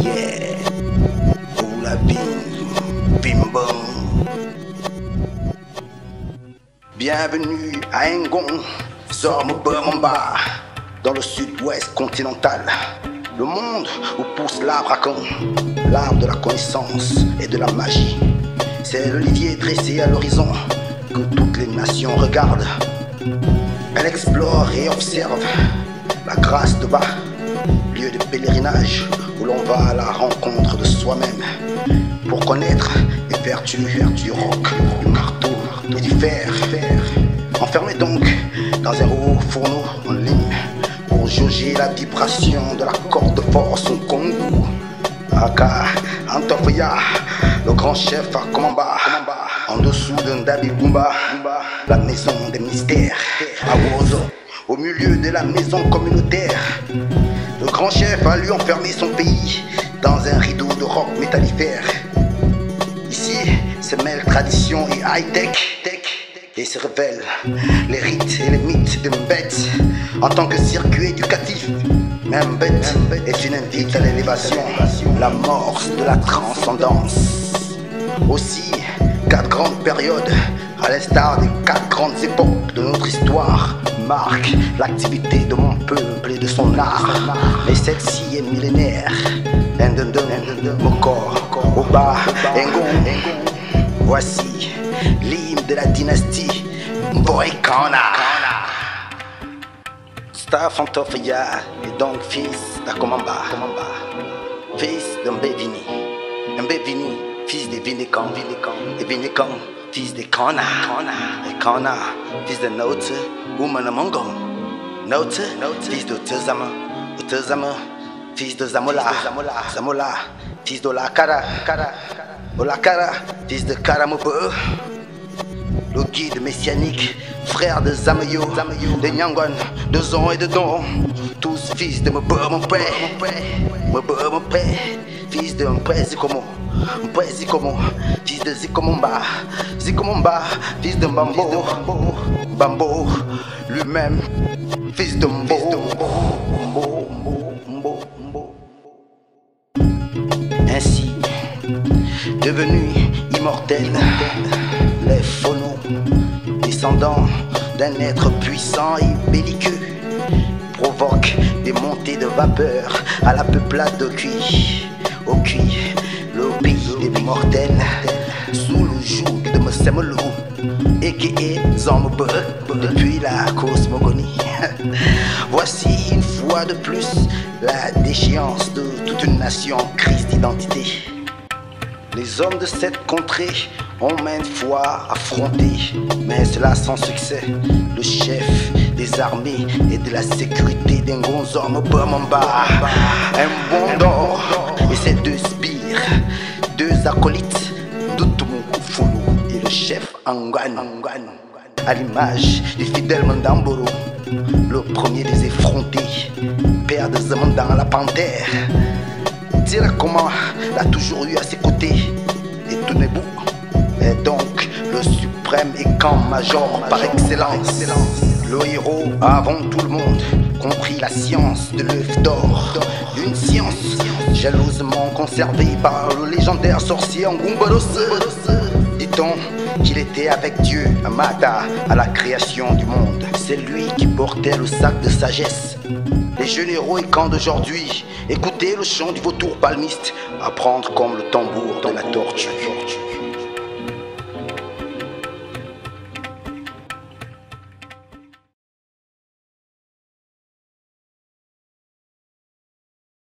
yeah, ou la bim, bim bom. Bienvenue à Ngon, Zormobomba, dans le sud-ouest continental. Le monde où pousse l'arbre à con, l'arbre de la connaissance et de la magie. C'est l'olivier dressé à l'horizon que toutes les nations regardent. Elle explore et observe la grâce de bas, lieu de pèlerinage où l'on va à la rencontre de soi-même pour connaître les vertus du roc, du marteau et du fer. Enfermé donc dans un haut fourneau en ligne pour jauger la vibration de la corde de force au Congo. Aka Antofia, le grand chef à Komamba, en dessous d'un Dabibumba, la maison des mystères, à Wozo, au milieu de la maison communautaire. Le grand chef a lui enfermé son pays dans un rideau de roc métallifère. Ici se mêlent tradition et high-tech, et se révèlent les rites et les mythes de Mbet en tant que circuit éducatif. Mbet est une invite à l'élévation, l'amorce de la transcendance. Aussi, 4 grandes périodes, à l'instar des 4 grandes époques de notre histoire, marquent l'activité de mon peuple et de son art. Mais celle-ci est millénaire. Ndendon, Mokor, Oba, Ngon. Voici l'hymne de la dynastie Mboikana. Staff Antofia est donc fils d'Akomamba, fils de Mbevini. Mbevini, fils de Vinekan, et Vinekan, fils de Kana, et Kana, fils de Naute, Oumanamongom. Naute, fils de Tezama, fils de Zamola, fils de Olakara, Olakara, fils de Karamopo. Le guide messianique, frère de Zamayo, de Nyangon, de Zon et de Don, tous fils de Mbo mon père, fils de Mpé Zikomo, fils de Zikomomba, fils de Bambo, lui-même, fils de Mbo. Ainsi, devenu immortel, les phonos, descendants d'un être puissant et belliqueux, provoquent des montées de vapeur à la peuplade de Cuy. Au Cuy, le pays des mortels, sous le joug de Msemolo, a.k.a. Zormobe, depuis la cosmogonie. Voici une fois de plus la déchéance de toute une nation en crise d'identité. Les hommes de cette contrée ont maintes fois affronté, mais cela sans succès, le chef des armées et de la sécurité d'Ngon Zormobomba, un bon d'or et ses 2 sbires, 2 acolytes, Ndutumu Fulu et le chef Angan, à l'image du fidèle Mandamboro, le premier des effrontés, père de Zamandan la panthère. Tirakoma l'a toujours eu à ses côtés, et Tunebu est donc le suprême écan-major par excellence. Le héros a avant tout le monde compris la science de l'œuf d'or, une science jalousement conservée par le légendaire sorcier Ngumbaros. Dit-on qu'il était avec Dieu, Amata, à la création du monde. C'est lui qui portait le sac de sagesse. Les jeunes héros et camps d'aujourd'hui, écoutez le chant du vautour palmiste, apprendre comme le tambour de la tortue.